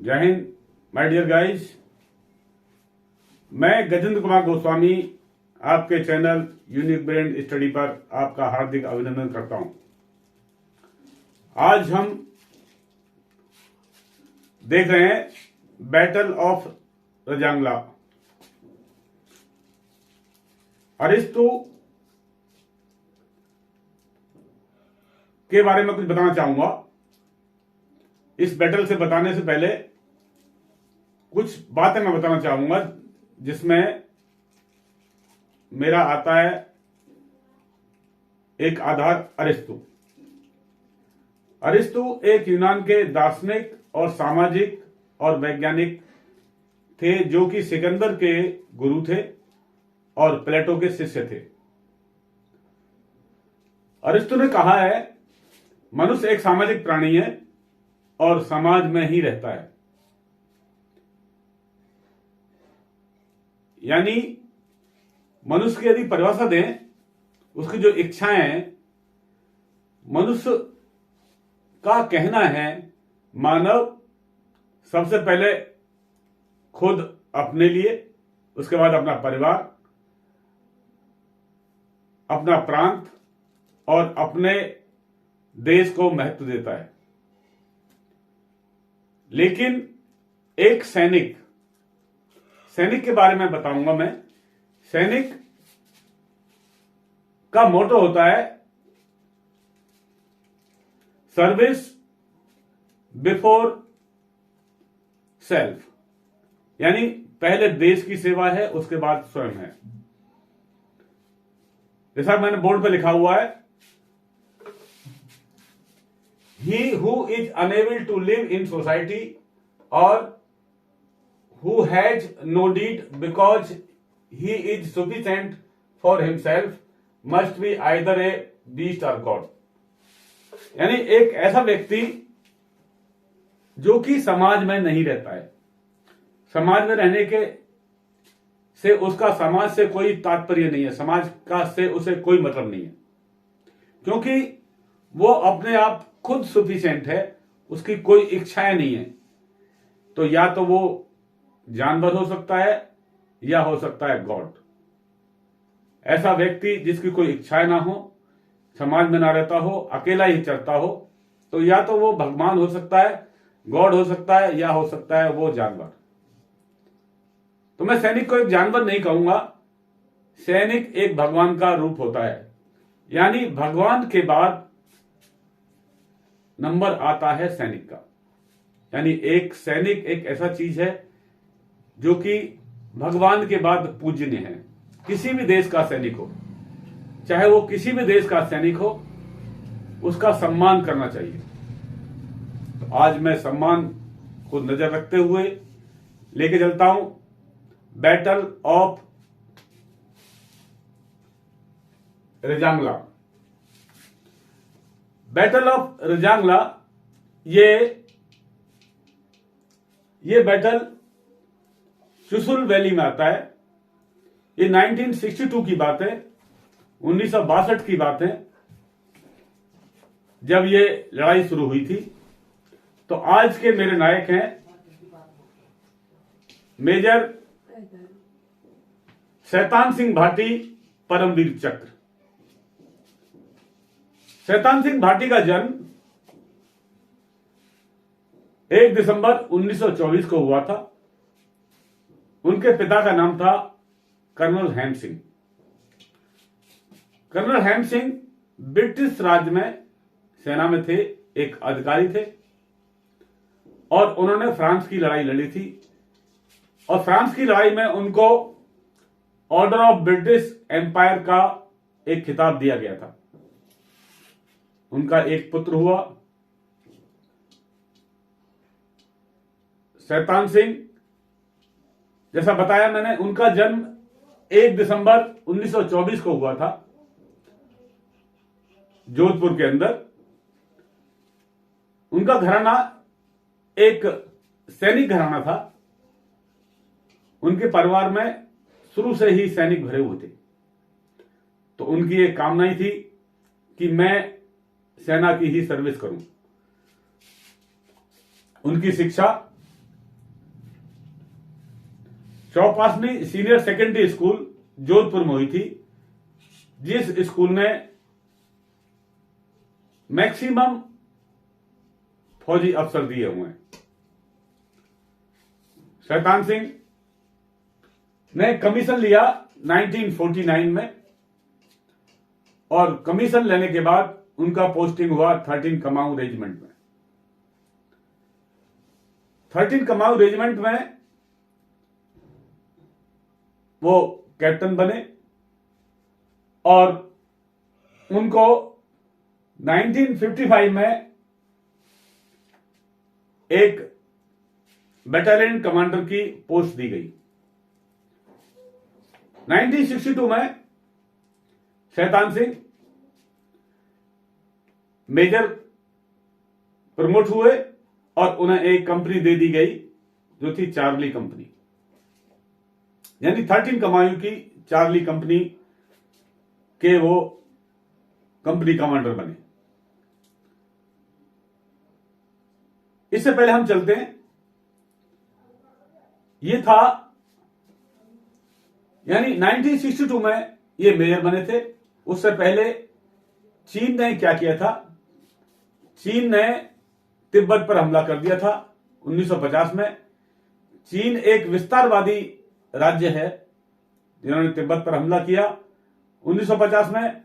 जय Hind my dear guys. मैं गजेंद्र कुमार गोस्वामी आपके चैनल यूनिक ब्रेन स्टडी पर आपका हार्दिक अभिनंदन करता हूं। आज हम देख रहे हैं बैटल ऑफ रजांगला। अरिस्तु के बारे में कुछ बताना चाहूंगा। इस बैटल से बताने से पहले कुछ बातें मैं बताना चाहूंगा जिसमें मेरा आता है एक आधार अरिस्तु। अरिस्तु एक यूनान के दार्शनिक और सामाजिक और वैज्ञानिक थे जो कि सिकंदर के गुरु थे और प्लेटो के शिष्य थे। अरिस्तु ने कहा है मनुष्य एक सामाजिक प्राणी है और समाज में ही रहता है। यानी मनुष्य की यदि परिभाषा दें, उसकी जो इच्छाएं हैं, मनुष्य का कहना है मानव सबसे पहले खुद अपने लिए, उसके बाद अपना परिवार, अपना प्रांत और अपने देश को महत्व देता है। लेकिन एक सैनिक के बारे में बताऊंगा मैं। सैनिक का मोटो होता है सर्विस बिफोर सेल्फ, यानी पहले देश की सेवा है, उसके बाद स्वयं है। जैसा मैंने बोर्ड पे लिखा हुआ है, he who is unable to live in society or who has no need because he is sufficient for himself must be either a beast or god। यानी एक ऐसा व्यक्ति जो कि समाज में नहीं रहता है, समाज में रहने के से उसका समाज से कोई तात्पर्य नहीं है, समाज का से उसे कोई मतलब नहीं है, क्योंकि वो अपने आप खुद सफिशिएंट है, उसकी कोई इच्छाएं नहीं है। तो या तो वो जानवर हो सकता है या हो सकता है गॉड। ऐसा व्यक्ति जिसकी कोई इच्छाएं ना हो, समाज में ना रहता हो, अकेला ही चलता हो, तो या तो वो भगवान हो सकता है, गॉड हो सकता है, या हो सकता है वो जानवर। तो मैं सैनिक को एक जानवर नहीं कहूंगा, सैनिक एक भगवान का रूप होता है। यानी भगवान के बाद नंबर आता है सैनिक का। यानी एक सैनिक एक ऐसा चीज है जो कि भगवान के बाद पूज्यनीय है। किसी भी देश का सैनिक हो, चाहे वो किसी भी देश का सैनिक हो, उसका सम्मान करना चाहिए। तो आज मैं सम्मान को नजर रखते हुए लेके चलता हूं battle of Rezang La. Battle of Rezang La ये बैटल चुशुल वैली में आता है। ये 1962 की बात है, 1962 की बात है जब ये लड़ाई शुरू हुई थी। तो आज के मेरे नायक हैं मेजर शैतान सिंह भाटी, परमवीर चक्र। शैतान सिंह भाटी का जन्म 1 दिसंबर 1924 को हुआ था। उनके पिता का नाम था कर्नल हेम सिंह। कर्नल हेम सिंह ब्रिटिश राज में सेना में थे, एक अधिकारी थे, और उन्होंने फ्रांस की लड़ाई लड़ी थी। और फ्रांस की लड़ाई में उनको ऑर्डर ऑफ ब्रिटिश एम्पायर का एक खिताब दिया गया था। उनका एक पुत्र हुआ शैतान सिंह। जैसा बताया मैंने, उनका जन्म 1 दिसंबर 1924 को हुआ था जोधपुर के अंदर। उनका घराना एक सैनिक घराना था। उनके परिवार में शुरू से ही सैनिक भरे हुए थे। तो उनकी एक कामना ही थी कि मैं सेना की ही सर्विस करूं। उनकी शिक्षा Chopasni senior secondary school Jodhpur में हुई थी, जिस स्कूल ने मैक्सिमम फौजी अफसर दिए हुए हैं। शैतान सिंह ने कमीशन लिया 1949 में, और कमीशन लेने के बाद उनका पोस्टिंग हुआ 13 कमाऊं रेजिमेंट में। 13 कमाऊं रेजिमेंट में वो कैप्टन बने, और उनको 1955 में एक बटालियन कमांडर की पोस्ट दी गई। 1962 में शैतान सिंह मेजर प्रमोट हुए और उन्हें एक कंपनी दे दी गई जो थी चार्ली कंपनी, यानी 13 कमाऊं की चार्ली कंपनी के वो कंपनी कमांडर बने। इससे पहले हम चलते हैं, ये था यानी 1962 में ये मेजर बने थे। उससे पहले चीन ने क्या किया था, चीन ने तिब्बत पर हमला कर दिया था 1950 में। चीन एक विस्तारवादी राज्य है जिन्होंने तिब्बत पर हमला किया 1950 में,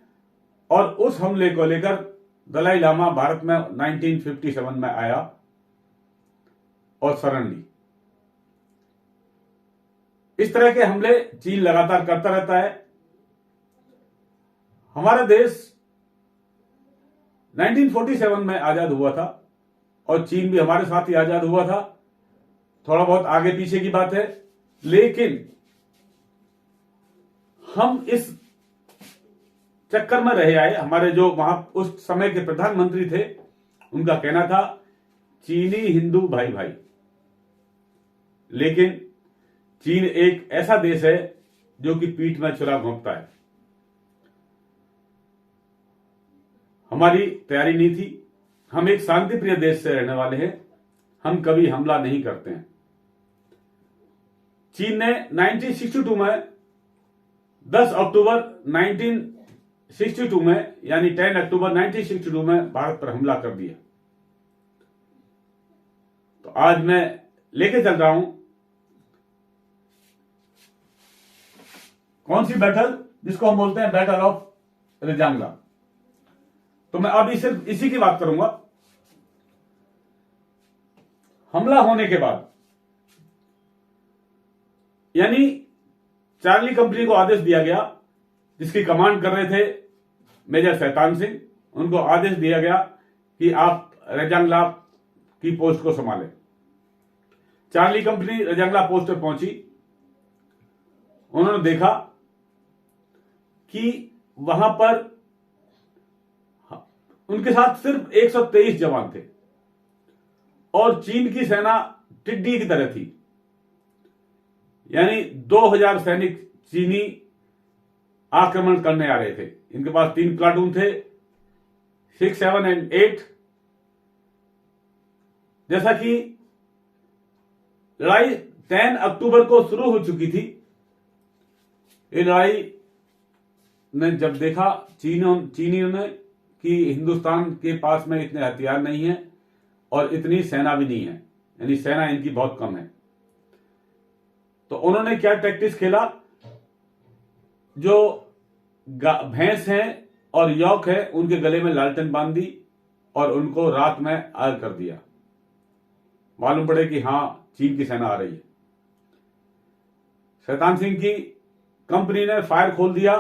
और उस हमले को लेकर दलाई लामा भारत में 1957 में आया और शरण ली। इस तरह के हमले चीन लगातार करता रहता है। हमारा देश 1947 में आजाद हुआ था और चीन भी हमारे साथ ही आजाद हुआ था। थोड़ा बहुत आगे पीछे की बात है, लेकिन हम इस चक्कर में रहे आए। हमारे जो वहां उस समय के प्रधानमंत्री थे, उनका कहना था चीनी हिंदू भाई भाई। लेकिन चीन एक ऐसा देश है जो कि पीठ में छुरा घोंपता है। हमारी तैयारी नहीं थी। हम एक शांति प्रिय देश से रहने वाले हैं, हम कभी हमला नहीं करते हैं। चीन ने 1962 में 10 अक्टूबर 1962 में यानी 10 अक्टूबर 1962 में भारत पर हमला कर दिया। तो आज मैं लेके चल रहा हूं कौन सी बैटल, जिसको हम बोलते हैं बैटल ऑफ रेजांगला। तो मैं अभी सिर्फ इसी की बात करूंगा। हमला होने के बाद यानी चार्ली कंपनी को आदेश दिया गया, जिसकी कमांड कर रहे थे मेजर शैतान सिंह, उनको आदेश दिया गया कि आप रेजांगला की पोस्ट को संभालें। चार्ली कंपनी रेजांगला पोस्ट पर पहुंची। उन्होंने देखा कि वहां पर उनके साथ सिर्फ 123 जवान थे और चीन की सेना टिड्डी की तरह थी, यानी 2000 सैनिक चीनी आक्रमण करने आ रहे थे। इनके पास 3 प्लाटून थे, 6, 7 एंड 8। जैसा कि लड़ाई 10 अक्टूबर को शुरू हो चुकी थी, ये लड़ाई ने जब देखा चीनियों ने कि हिंदुस्तान के पास में इतने हथियार नहीं है और इतनी सेना भी नहीं है, यानी सेना इनकी बहुत कम है, तो उन्होंने क्या टैक्टिक्स खेला, जो भैंस हैं और यौक है उनके गले में लालटेन बांध दी और उनको रात में आग कर दिया। मालूम पड़े कि हां चीन की सेना आ रही है। शैतान सिंह की कंपनी ने फायर खोल दिया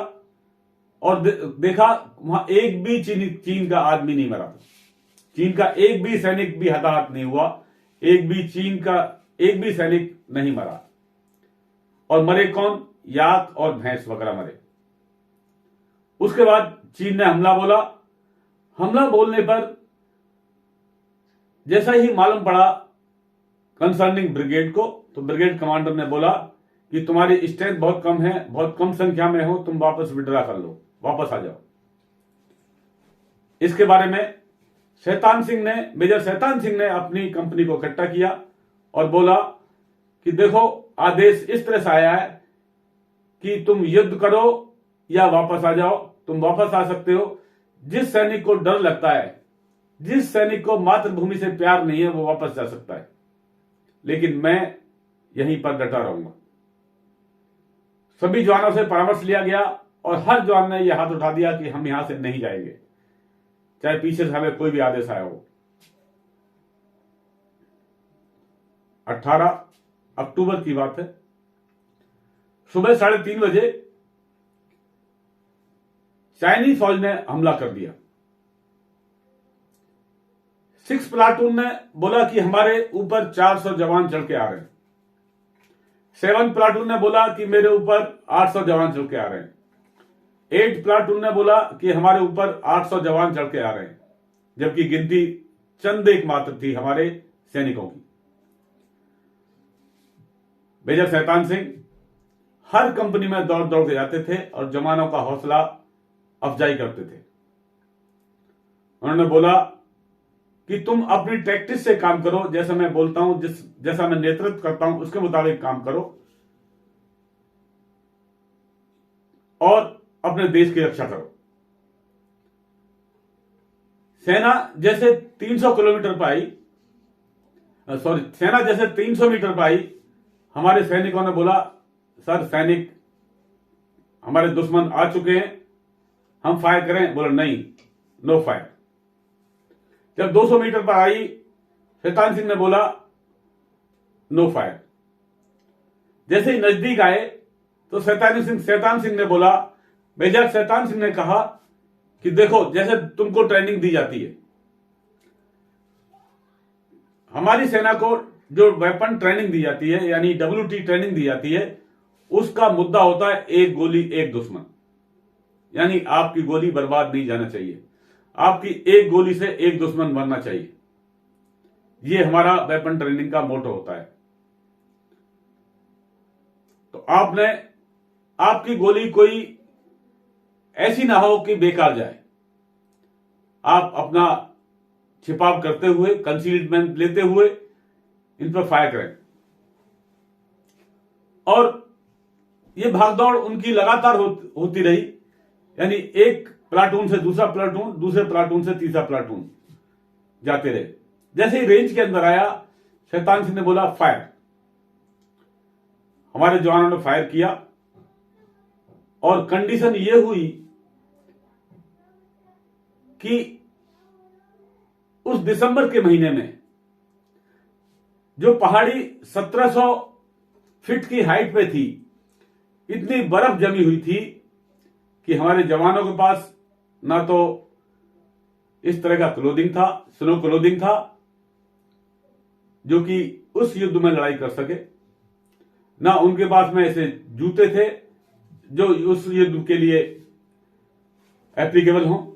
और देखा वहां एक भी चीन का आदमी नहीं मरा था। चीन का एक भी सैनिक भी हताहत नहीं हुआ, एक भी चीन का एक भी सैनिक नहीं मरा। और मरे कौन? याक और भैंस वगैरह मरे। उसके बाद चीन ने हमला बोला। हमला बोलने पर जैसा ही मालूम पड़ा कंसर्निंग ब्रिगेड को, तो ब्रिगेड कमांडर ने बोला कि तुम्हारी स्ट्रेंथ बहुत कम है, बहुत कम संख्या में हो, तुम वापस विड्रा कर लो, वापस आ जाओ। इसके बारे में मेजर शैतान सिंह ने अपनी कंपनी को इकट्ठा किया और बोला कि देखो आदेश इस तरह से आया है कि तुम युद्ध करो या वापस आ जाओ। तुम वापस आ सकते हो। जिस सैनिक को डर लगता है, जिस सैनिक को मातृभूमि से प्यार नहीं है, वो वापस जा सकता है, लेकिन मैं यहीं पर डटा रहूंगा। सभी जवानों से परामर्श लिया गया और हर जवान ने यह हाथ उठा दिया कि हम यहां से नहीं जाएंगे, चाहे पीछे से हमें कोई भी आदेश आया हो। 18 अक्टूबर की बात है। सुबह 3:30 बजे चाइनीज फौज ने हमला कर दिया। 6 प्लाटून ने बोला कि हमारे ऊपर 400 जवान चढ़ के आ रहे हैं। 7 प्लाटून ने बोला कि मेरे ऊपर 800 जवान चढ़ के आ रहे हैं। 8 प्लाटून ने बोला कि हमारे ऊपर 800 जवान चढ़ के आ रहे हैं, जबकि गिनती चंद एक मात्र थी हमारे सैनिकों की। मेजर शैतान सिंह हर कंपनी में दौड़ दौड़ के जाते थे और जवानों का हौसला अफजाई करते थे। उन्होंने बोला कि तुम अपनी टैक्टिस से काम करो, जैसा मैं बोलता हूं, जैसा मैं नेतृत्व करता हूं, उसके मुताबिक काम करो और अपने देश की रक्षा करो। सेना जैसे 300 किलोमीटर पर आई, सेना जैसे 300 मीटर पर आई, हमारे सैनिकों ने बोला, सर सैनिक हमारे दुश्मन आ चुके हैं, हम फायर करें? बोला नहीं, नो फायर। जब 200 मीटर पर आई, शैतान सिंह ने बोला नो फायर। जैसे ही नजदीक आए तो शैतान सिंह ने बोला, मेजर शैतान सिंह ने कहा कि देखो, जैसे तुमको ट्रेनिंग दी जाती है, हमारी सेना को जो वेपन ट्रेनिंग दी जाती है, यानी WT ट्रेनिंग दी जाती है, उसका मुद्दा होता है एक गोली एक दुश्मन। यानी आपकी गोली बर्बाद नहीं जाना चाहिए, आपकी एक गोली से एक दुश्मन मरना चाहिए। यह हमारा वेपन ट्रेनिंग का मोटो होता है। तो आपकी गोली कोई ऐसी ना हो कि बेकार जाए। आप अपना छिपाव करते हुए, कंसीलमेंट लेते हुए इन पर फायर करें। और ये भागदौड़ उनकी लगातार होती रही, यानी एक प्लाटून से दूसरा प्लाटून, दूसरे प्लाटून से तीसरा प्लाटून जाते रहे। जैसे ही रेंज के अंदर आया, शैतान सिंह ने बोला फायर। हमारे जवानों ने फायर किया और कंडीशन यह हुई कि उस दिसंबर के महीने में जो पहाड़ी 1700 फीट की हाइट पे थी, इतनी बर्फ जमी हुई थी कि हमारे जवानों के पास ना तो इस तरह का क्लोथिंग था, स्नो क्लोथिंग था, जो कि उस युद्ध में लड़ाई कर सके, ना उनके पास में ऐसे जूते थे जो उस युद्ध के लिए एप्लीकेबल हों,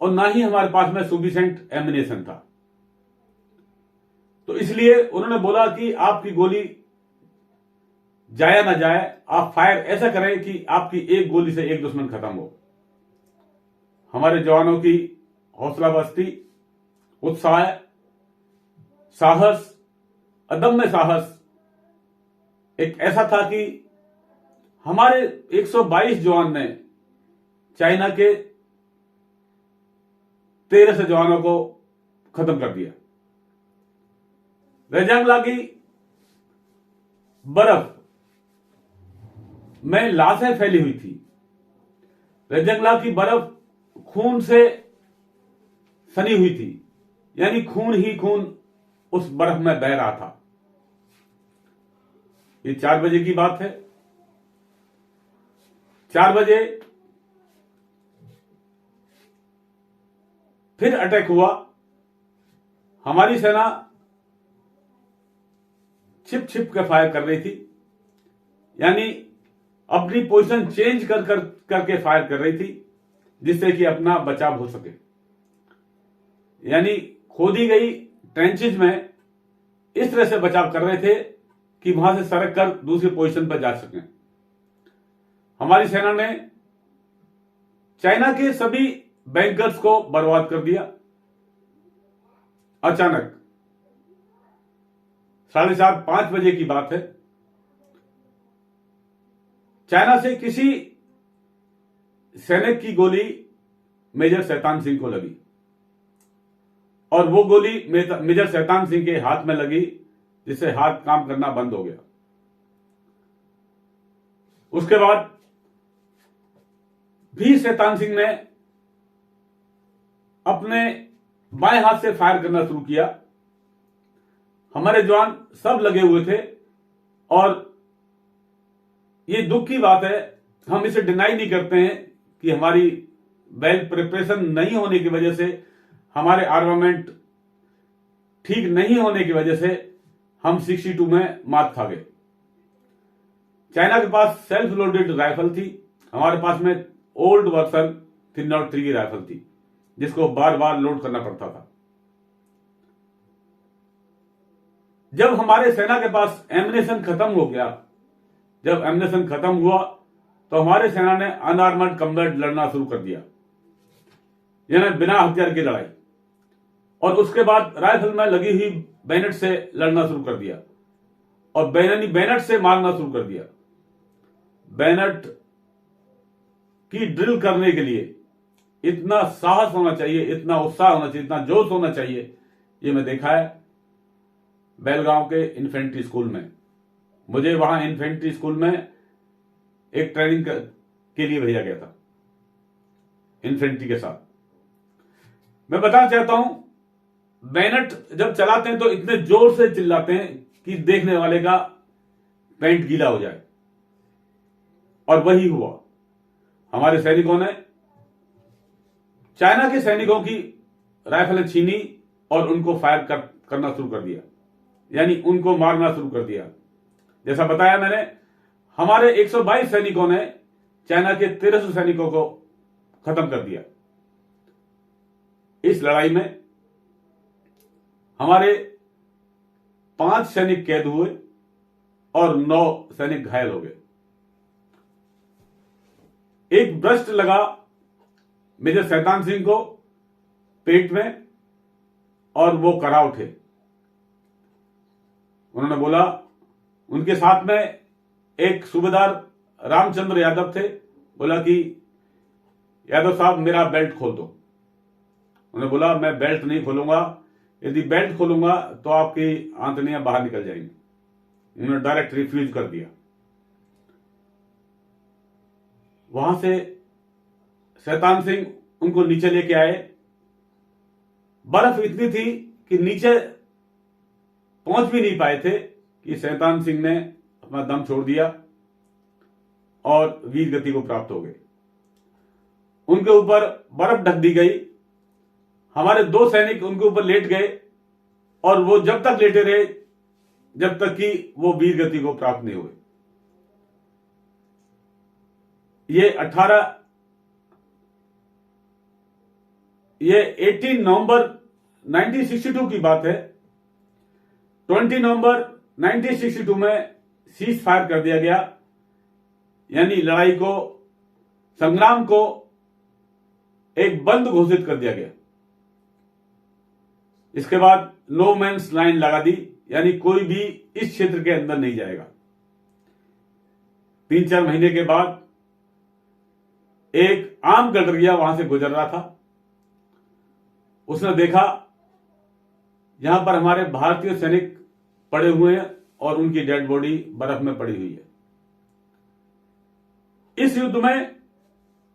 और ना ही हमारे पास में सफिशिएंट एम्यूनिशन था। तो इसलिए उन्होंने बोला कि आपकी गोली जाया ना जाए, आप फायर ऐसा करें कि आपकी एक गोली से एक दुश्मन खत्म हो। हमारे जवानों की हौसला बस्ती, उत्साह, साहस, अदम्य साहस एक ऐसा था कि हमारे 122 जवान ने चाइना के 13 जवानों को खत्म कर दिया। रेजांगला की बर्फ में लाशें फैली हुई थी। रेजांगला की बर्फ खून से सनी हुई थी, यानी खून ही खून उस बर्फ में बह रहा था। ये 4 बजे की बात है। 4 बजे फिर अटैक हुआ। हमारी सेना छिप छिप के फायर कर रही थी, यानी अपनी पोजीशन चेंज करके फायर कर रही थी, जिससे कि अपना बचाव हो सके। यानी खोदी गई ट्रेंचेज में इस तरह से बचाव कर रहे थे कि वहां से सरक कर दूसरी पोजीशन पर जा सकें। हमारी सेना ने चाइना के सभी बैंकर्स को बर्बाद कर दिया। अचानक 4:30-5 बजे की बात है। चाइना से किसी सैनिक की गोली मेजर शैतान सिंह को लगी और वो गोली मेजर शैतान सिंह के हाथ में लगी, जिससे हाथ काम करना बंद हो गया। उसके बाद भी शैतान सिंह ने अपने बाएं हाथ से फायर करना शुरू किया। हमारे जवान सब लगे हुए थे और ये दुख की बात है, हम इसे डिनाई नहीं करते हैं कि हमारी वेल प्रिपरेशन नहीं होने की वजह से, हमारे आर्मामेंट ठीक नहीं होने की वजह से हम 62 में मात खा गए। चाइना के पास सेल्फ लोडेड राइफल थी, हमारे पास में ओल्ड वर्सन 303 की राइफल थी, जिसको बार बार लोड करना पड़ता था। जब हमारे सेना के पास एमिनेशन खत्म हो गया, जब एमिनेशन खत्म हुआ तो हमारे सेना ने अनआर्मर्ड कम्बैट लड़ना शुरू कर दिया, यानी बिना हथियार की लड़ाई। और उसके बाद राइफल में लगी हुई बैनट से लड़ना शुरू कर दिया और बैनट से मारना शुरू कर दिया। बैनट की ड्रिल करने के लिए इतना साहस होना चाहिए, इतना उत्साह होना चाहिए, इतना जोश होना चाहिए, ये मैं देखा है बेलगांव के इन्फेंट्री स्कूल में। मुझे वहां इन्फेंट्री स्कूल में एक ट्रेनिंग के लिए भेजा गया था इन्फेंट्री के साथ। मैं बताना चाहता हूं, बैनट जब चलाते हैं तो इतने जोर से चिल्लाते हैं कि देखने वाले का पैंट गीला हो जाए, और वही हुआ। हमारे सैनिकों ने चाइना के सैनिकों की राइफलें छीनी और उनको फायर करना शुरू कर दिया, यानी उनको मारना शुरू कर दिया। जैसा बताया मैंने, हमारे 122 सैनिकों ने चाइना के 1300 सैनिकों को खत्म कर दिया। इस लड़ाई में हमारे 5 सैनिक कैद हुए और 9 सैनिक घायल हो गए। एक ब्रस्ट लगा मेजर शैतान सिंह को पेट में और वो करा उठे। उन्होंने बोला, उनके साथ में एक सूबेदार रामचंद्र यादव थे, बोला कि यादव साहब मेरा बेल्ट खोल दो। उन्होंने बोला मैं बेल्ट नहीं खोलूंगा, यदि बेल्ट खोलूंगा तो आपकी आंतड़ियां बाहर निकल जाएंगी। उन्होंने डायरेक्ट रिफ्यूज कर दिया। वहां से शैतान सिंह उनको नीचे लेके आए। बर्फ इतनी थी कि नीचे पहुंच भी नहीं पाए थे कि शैतान सिंह ने अपना दम छोड़ दिया और वीर गति को प्राप्त हो गए। उनके ऊपर बर्फ ढक दी गई। हमारे 2 सैनिक उनके ऊपर लेट गए और वो जब तक लेटे रहे जब तक कि वो वीर गति को प्राप्त नहीं हुए। ये 18 नवंबर 1962 की बात है। 20 नवंबर 1962 में सीज फायर कर दिया गया, यानी लड़ाई को, संग्राम को एक बंद घोषित कर दिया गया। इसके बाद नो मैन्स लाइन लगा दी, यानी कोई भी इस क्षेत्र के अंदर नहीं जाएगा। 3-4 महीने के बाद एक आम गडरिया वहां से गुजर रहा था। उसने देखा यहां पर हमारे भारतीय सैनिक पड़े हुए हैं और उनकी डेड बॉडी बर्फ में पड़ी हुई है। इस युद्ध में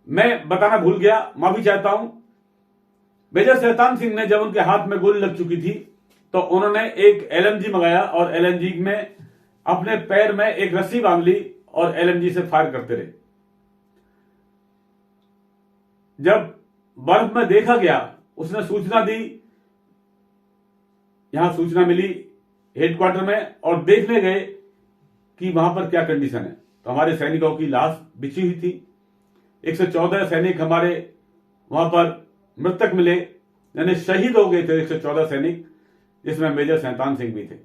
मैं बताना भूल गया, माफी चाहता हूं। मेजर शैतान सिंह ने जब उनके हाथ में गोली लग चुकी थी तो उन्होंने एक LMG मंगाया और LMG में अपने पैर में एक रस्सी बांध ली और LMG से फायर करते रहे। जब बर्फ में देखा गया, उसने सूचना दी, यहां सूचना मिली हेडक्वार्टर में, और देखने गए कि वहां पर क्या कंडीशन है। तो हमारे सैनिकों की लाश बिछी हुई थी। 114 सैनिक हमारे वहां पर मृतक मिले, यानी शहीद हो गए थे 114 सैनिक, जिसमें मेजर शैतान सिंह भी थे।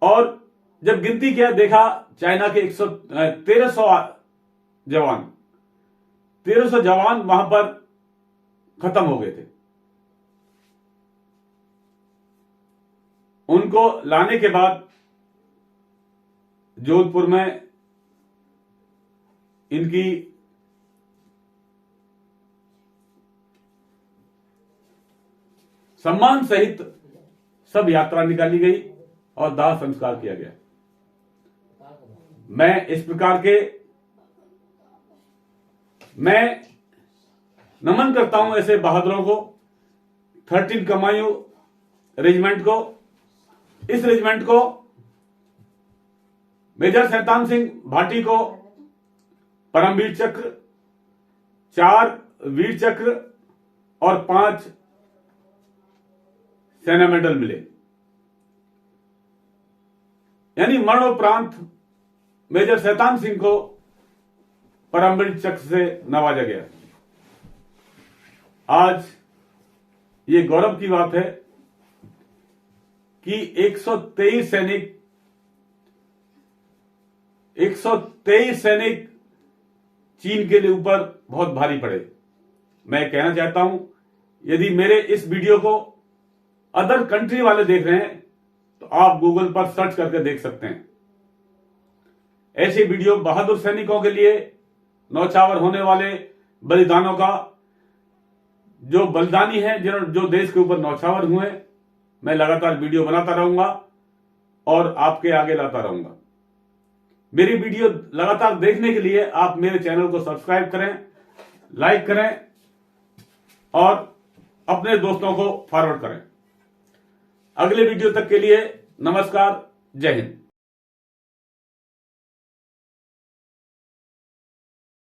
और जब गिनती किया, देखा चाइना के 1300 जवान वहां पर खत्म हो गए थे। उनको लाने के बाद जोधपुर में इनकी सम्मान सहित सब यात्रा निकाली गई और दाह संस्कार किया गया। मैं इस प्रकार के मैं नमन करता हूं ऐसे बहादुरों को, 13 कमायूं रेजिमेंट को। इस रेजिमेंट को मेजर शैतान सिंह भाटी को परमवीर चक्र, 4 वीर चक्र और 5 सेना मेडल मिले, यानी मरणोपरांत मेजर शैतान सिंह को परमवीर चक्र से नवाजा गया। आज ये गौरव की बात है कि 123 सैनिक चीन के लिए ऊपर बहुत भारी पड़े। मैं कहना चाहता हूं, यदि मेरे इस वीडियो को अदर कंट्री वाले देख रहे हैं तो आप गूगल पर सर्च करके देख सकते हैं। ऐसे वीडियो बहादुर सैनिकों के लिए, नौछावर होने वाले बलिदानों का, जो बलिदानी है, जो देश के ऊपर नौछावर हुए, मैं लगातार वीडियो बनाता रहूंगा और आपके आगे लाता रहूंगा। मेरी वीडियो लगातार देखने के लिए आप मेरे चैनल को सब्सक्राइब करें, लाइक करें और अपने दोस्तों को फॉरवर्ड करें। अगले वीडियो तक के लिए नमस्कार, जय हिंद।